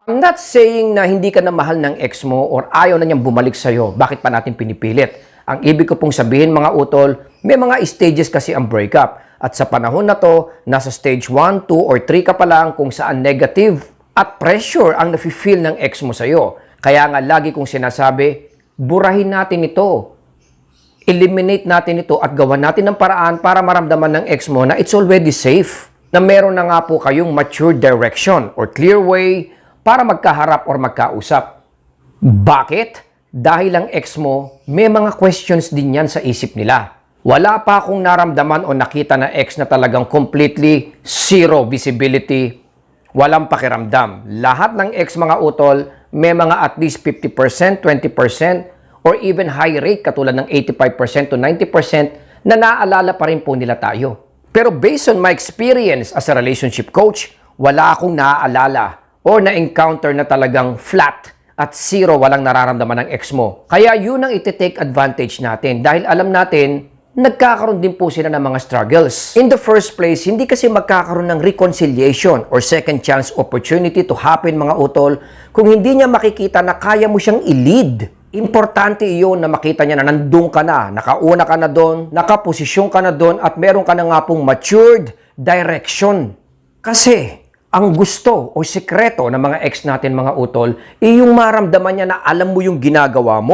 I'm not saying na hindi ka na mahal ng ex mo or ayaw na niyang bumalik sa'yo. Bakit pa natin pinipilit? Ang ibig ko pong sabihin mga utol, may mga stages kasi ang breakup. At sa panahon na to, nasa stage 1, 2, or 3 ka pa lang kung saan negative at pressure ang nafe-feel ng ex mo sa'yo. Kaya nga lagi kong sinasabi, burahin natin ito. Eliminate natin ito at gawan natin ng paraan para maramdaman ng ex mo na it's already safe. Na meron na nga po kayong mature direction or clear way para magkaharap or magkausap. Bakit? Dahil ang ex mo, may mga questions din yan sa isip nila. Wala pa akong naramdaman o nakita na ex na talagang completely zero visibility, walang pakiramdam. Lahat ng ex mga utol, may mga at least 50%, 20%, or even high rate katulad ng 85% to 90% na naaalala pa rin po nila tayo. Pero based on my experience as a relationship coach, wala akong naaalala or na-encounter na talagang flat at zero walang nararamdaman ng ex mo. Kaya yun ang iti-take advantage natin dahil alam natin, nagkakaroon din po sila ng mga struggles. In the first place, hindi kasi magkakaroon ng reconciliation or second chance opportunity to happen mga utol kung hindi niya makikita na kaya mo siyang i-lead. Importante iyon na makita niya na nandun ka na, nakauna ka na doon, nakaposisyon ka na doon at meron ka na nga pong matured direction. Kasi ang gusto o sekreto ng mga ex natin mga utol, yung maramdaman niya na alam mo yung ginagawa mo.